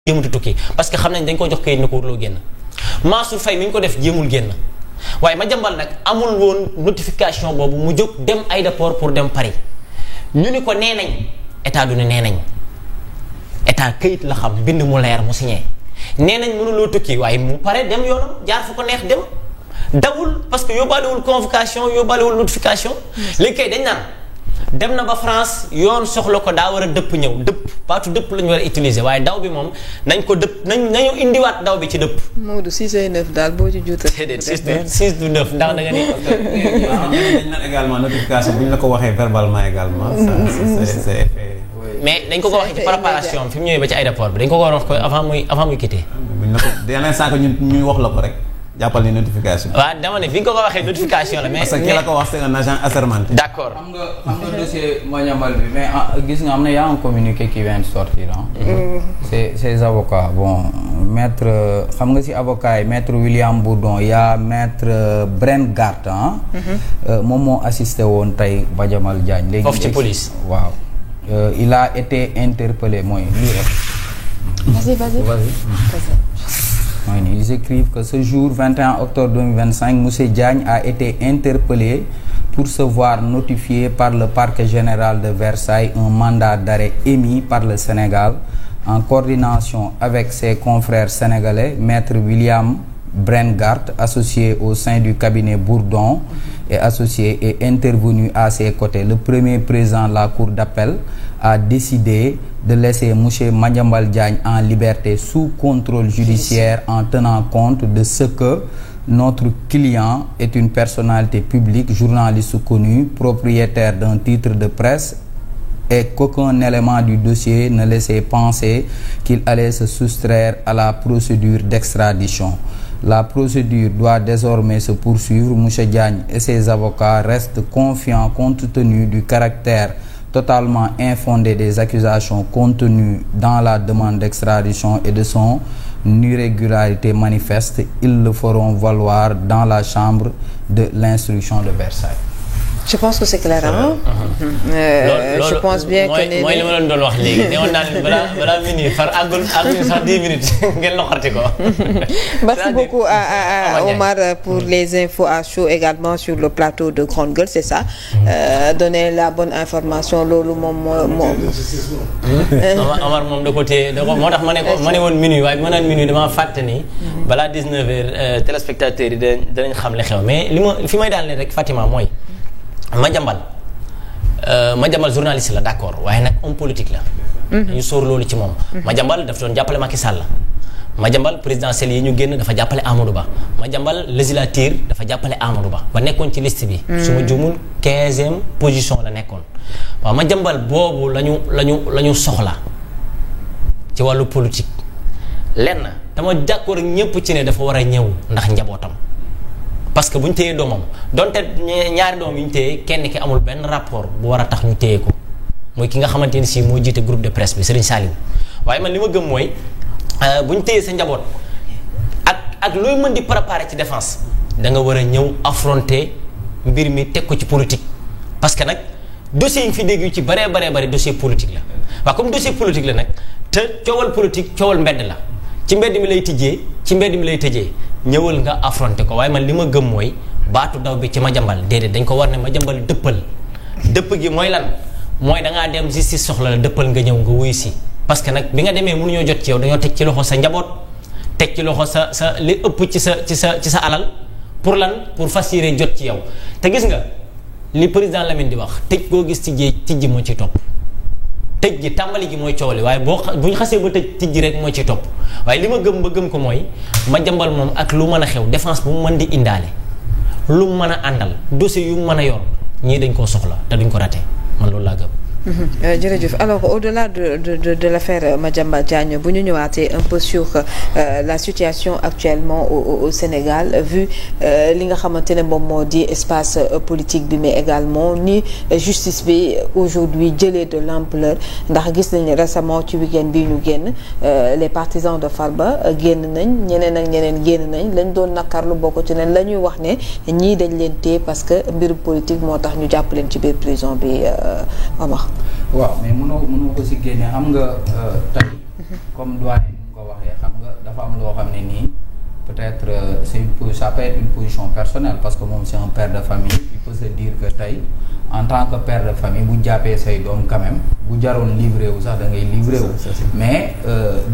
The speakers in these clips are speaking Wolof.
jéematu tukki parce que xam nañ dañ ko jox kayit na ko warloo génn Mansour Faye mi ñu ko def jéemul génn waaye Madiambal nag amul woon notification boobu mu jóg dem aéroport pour dem Paris ñu ni ko nee nañ état du ne nee nañ état kayit la xam bind mu leer mu signé nee nañ mënuloo tukki waaye mu pare dem yoonam jaar fu ko neex dem dawul parce que yóbbaalewul convocation yóbbaalewul notification léegi kay dañ naan dem na ba France yoon soxla ko daa war a dëpp ñëw dëpp baatu dëpp la ñu war a utiliser waaye daw bi moom nañ ko dëpp nañu indiwaat daw bi ci dëpp. Maodo 6 et 9 daal boo ci juutal. déedéet 6 du 9 ndax da nga ni. dañ naan également notification bu ñu la ko waxee verbalement également. c'est mais dañ ko waxee ci préparation fi mu ñëwee ba ci aéroport bi dañ ko wax ko avant muy quitter. buñ la ko yeneen saa ko ñuy wax la ko rek. jàppal ni notification. waaw dama ne fi nga ko waxee notification la mais. parce que ki la ko wax c'est un agent assermenté. d'accord xam nga dossier Madiambal bi mais gis nga am na y a un communiqué qui vient de sortir ces avocats bon maître xam nga ci avocat yi maître William Bourdon y a maître Brent Gart moom moo assisté woon tey Madiambal Diagne. léegi foofu ci police. waaw il a été interpellé mooy lii rek. vas-y. Ils écrivent que ce jour 21 octobre 2025, M. Diagne a été interpellé pour se voir notifier par le parquet général de Versailles un mandat d'arrêt émis par le Sénégal en coordination avec ses confrères sénégalais, maître William Brent Gart, associé au sein du cabinet Bourdon et associé et intervenu à ses côtés. Le premier président de la Cour d'appel a décidé de laisser M. Madiambal Diagne en liberté sous contrôle judiciaire en tenant compte de ce que notre client est une personnalité publique, journaliste connu, propriétaire d'un titre de presse et qu'aucun élément du dossier ne laissait penser qu'il allait se soustraire à la procédure d'extradition. La procédure doit désormais se poursuivre. M. Diagne et ses avocats restent confiants compte tenu du caractère totalement infondé des accusations contenues dans la demande d'extradition et de son irrégularité manifeste. Ils le feront valoir dans la chambre de l'instruction de Versailles. Je pense que c'est clair je pense bien que mooy li ma leen doon wax léegi ne woon naa leen balaa minute far àggul sax 10 minutes ngeen loxarti ko. Merci beaucoup à Omar pour les infos à chaud également sur le plateau de Grande Gueule, c'est ça. Donner la bonne information loolu moom Omar moom da ko téye moo tax ma ne woon minuit waaye ma naan minuit damaa fàtte ni balaa 19h téléspectateurs yi danañ xam li xew mais fi may daal ne rek Fatima mooy. Madiambal journaliste la d'accord waaye nag homme politique la. dañu sóor loolu ci moom. Madiambal daf doon jàppale Macky Sall. Madiambal présidentielle yi ñu génn dafa jàppale Amadou Ba. Madiambal législature dafa jàppale Amadou Ba ba nekkoon ci liste bi. su ma juumul 15e position la nekkoon. waaw Madiambal boobu la ñu soxla ci wàllu politique lenn dama d'accord ak ñëpp ci ne dafa war a ñëw ndax njabootam. parce que bu ñu téyee doomam donte ñaari doom yi ñu téye kenn ki amul benn rapport bu war a tax ñu téye ko mooy ki nga xamante ni si moo jiite groupe de presse bi Serigne Saliou waaye man li ma gëm mooy bu ñu téyee sa njaboot ak looy mën di préparer ci défense da nga war a ñëw affronter mbir mi teg ko ci politique. parce que nag dossier yi fi dégg yu ci baree dossier politique la waaw comme dossier politique la nag te coowal politique coowal mbedd la ci mbedd mi lay tijjee ci mbedd mi lay tëjee. ñëwal nga affronté ko waaye man li ma gëm mooy baatu daw bi ci Madiambal déedéet dañ ko war ne Madiambal dëpp gi mooy lan mooy da ngaa dem justice soxla la dëppal nga ñëw nga wuyu si. parce que nag bi nga demee mënuñoo jot ci yow dañoo teg ci loxo sa njaboot teg ci loxo sa li ëpp ci sa alal pour lan pour fas yéene jot ci yow te gis nga li président Lamine di wax tëj koo gis ci géej tijji moo ci topp. tëj gi tàmbali gi mooy coow li waaye bu ñu xasee ba tijji rek moo ci topp waaye li ma gëm ba gëm ko mooy Madiambal moom ak lu mën a xew défense bu mu mën di indaale lu mu mën a àndal dossier yu mu mën a yor ñii dañ koo soxla te duñ ko raté man loolu laa gëm. jërëjëf alors au-delà de l'affaire Madiambal Diagne bu ñu ñëwaatee un peu sur la situation actuellement au Sénégal vu li nga xamante ne moom moo di espace politique bi mais également ni justice bi aujourd'hui jëlee de l'ampleur ndax gis nañ récemment ci week-end bi ñu génn les partisans de Farba génn nañ ñeneen ak ñeneen génn nañ lañ doon nakarlu bokk ci ne la ñuy wax ne ñii dañ leen téye parce que mbiru politique moo tax ñu jàpp leen ci biir prison bi Omar. waaw mais mënoo ko si génne xam nga tey comme doyen ko waxee xam nga dafa am loo xam ne nii peut-être ça peut être une position personnelle parce que moom c'est un père de famille il faut se dire que tey en tant que père de famille bu jàppee say doom quand même bu jaroon livré wu sax da ngay livré wu mais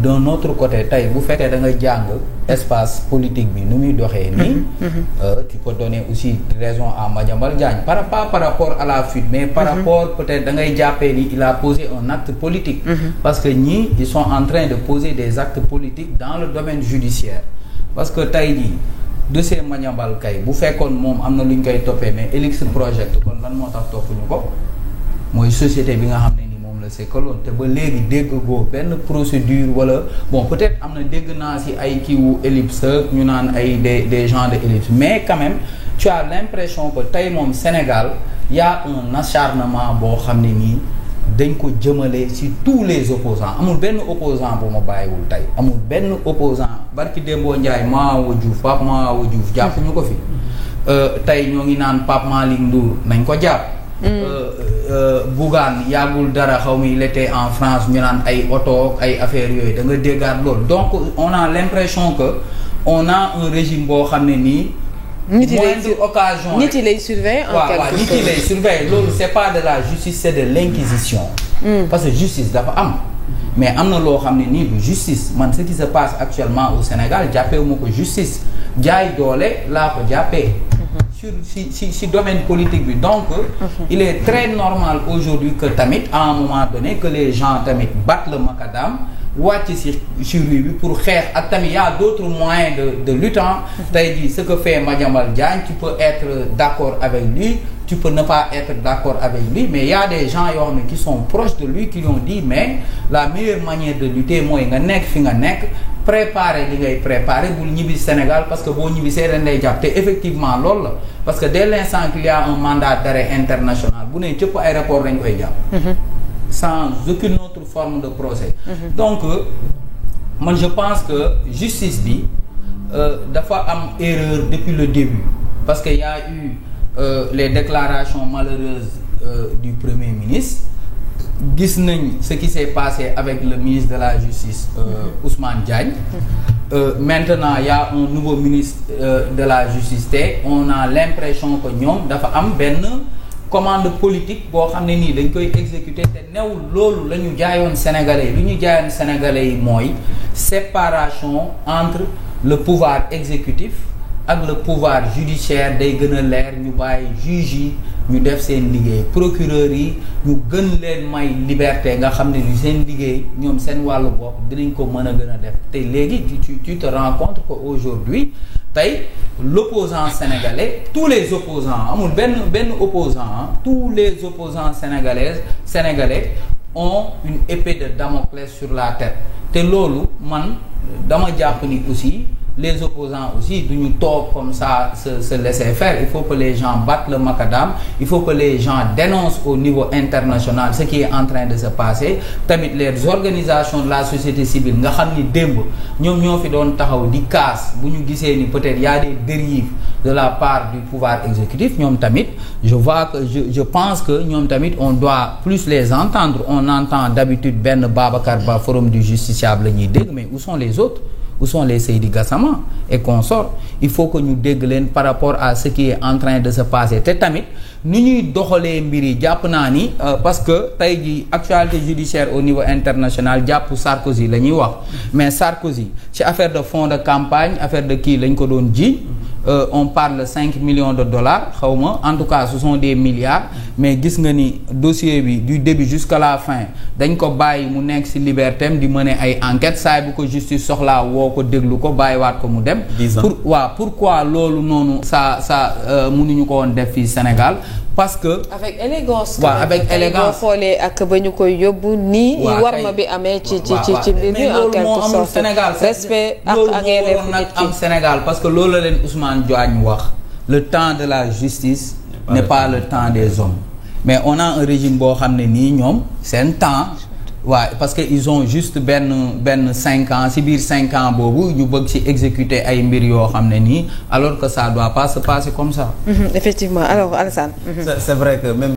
d'un autre côté tey bu fekkee da nga jàng espace politique bi nu muy doxee nii tu peux donner aussi raison à Madiambal Diagne pas par rapport à la fuite mais par rapport peut-être da ngay jàppee ni il a posé un acte politique parce que ñii ils sont en train de poser des actes politiques dans le domaine judiciaire parce que tey jii dossier Madiambal kay bu fekkoon moom am na lu ñu koy toppee mais Elix Project kon lan moo tax toppuñu ko mooy société bi nga xam ne ni moom la sekkaloon te ba léegi dégg goo benn procédure wala bon peut-être am na dégg naa ci ay kiiwu Ellipse ñu naan ay des gens de Ellipse mais quand même tu as l'impression que tey moom Sénégal y a un acharnement boo xam ne nii dañ ko jëmale ci tous les opposants amul benn opposant bu ma bàyyiwul tey amul benn opposant barki Dembo Ndiaye Maawa Diouf Pape Maawa Diouf jàpp ñu ko fi tey ñoo ngi naan Pape Malick Ndour nañ ko jàpp Bougane yàggul dara xaw ma il était en France ñu naan ay oto ay affaires yooyu da nga déggaat loolu donc on a l'impression que on a un régime boo xam ne nii moindre occasion nit yi lay surveiller en quelque sorte nit yi lay surveiller loolu c'est pas de la justice c'est de l'inquisition parce que justice dafa am mais am na loo xam ne nii du justice man ce qui se passe actuellement au Sénégal jàppewu ma ko justice jaay doole laa ko jàppee sur si domaine politique bi donc il est très normal aujourd'hui que tamit à un moment donné que les gens tamit battent le macadam wàcc sur lui bi pour xeex ak tamit y a d'autres moyens de lutte tey jii ce que fait Madiambal Diagne tu peux être d'accord avec lui tu peux ne pas être d'accord avec lui mais il y a des gens yoo xam ne qui sont proches de lui qui lui ont dit mais la meilleure manière de lutter mooy nga nekk fi nga nekk préparer li ngay préparer bul ñibbi Sénégal parce que boo ñibbi see ren lay jàpp te effectivement loolu la parce que dès l'instant qu'il y a un mandat d'arrêt international bu ne cëpp aéroport dañ koy jàpp sans aucune autre forme de procès donc man je pense que justice bi dafa am erreur depuis le début parce que y a eu les déclarations malheureuses du Premier ministre gis nañ ce qui s'est passé avec le ministre de la Justice Ousmane Diagne maintenant il y a un nouveau ministre de la Justice te on a l'impression que ñoom dafa am benn commande politique boo xam ne nii dañ koy exécuter te newul loolu la ñu jaayoon sénégalais yi lu ñu jaayoon sénégalais yi mooy séparation entre le pouvoir exécutif ak le pouvoir judiciaire day gën a leer ñu bàyyi juge yi ñu def seen liggéey procureur yi ñu gën leen may liberté nga xam ne ni seen liggéey ñoom seen wàllu bopp dinañ ko mën a gën a def te léegi tu te rends compte que aujourd'hui tey l'opposant sénégalais tous les opposants amul benn opposant tous les opposants sénégalais ont une épée de Damoclès sur la tête te loolu man dama jàpp ni aussi les opposants aussi duñu toog comme ça se laisser faire il faut que les gens battent le macadam il faut que les gens dénoncent au niveau international ce qui est en train de se passer tamit les organisations de la société civile nga xam ni démb ñoom ñoo fi doon taxaw di casse bu ñu gisee ni peut-être y a des dérives de la part du pouvoir exécutif ñoom tamit je pense que ñoom tamit on doit plus les entendre on entend d'habitude benn Babacar Ba forum du justiciable la ñuy dégg mais où sont les autres où sont les Seydi Gassama et consorts il faut que ñu dégg leen par rapport à ce qui est en train de se passer te tamit ni ñuy doxalee mbir yi jàpp naa ni parce que tey jii actualité judiciaire au niveau international jàpp Sarkozy la ñuy wax mais Sarkozy ci affaire de fonds de campagne affaire de kii lañ ko doon ji on parle de 5 millions de dollars xaw ma en tout cas ce sont des milliards mais gis nga ni dossier bi du début jusqu'à la fin dañ ko bàyyi mu nekk ci liberté am di mener ay enquêtes saa bu ko justice soxlaa woo ko déglu ko bàyyiwaat ko mu dem. Pourquoi loolu noonu ça mënuñu ko woon def fii Sénégal. parce que avec élégance. waaw avec élégance boo xoolee ak ba ñu koy yóbbu nii. waaw war ma bi amee ci mbir mi en quelque sorte. Sénégal respect ak loolu nag am Sénégal parce que loolu la leen Ousmane Diagne wax le temps de la justice n'est pas le temps des hommes mais on a un régime boo xam ne nii ñoom seen temps. waaw parce que ils ont juste benn 5 ans ci biir 5 ans boobu ñu bëgg ci exécuter ay mbir yoo xam ne nii alors que ça doit pas se passer comme ça. Effectivement alors Alassane. C'est vrai que même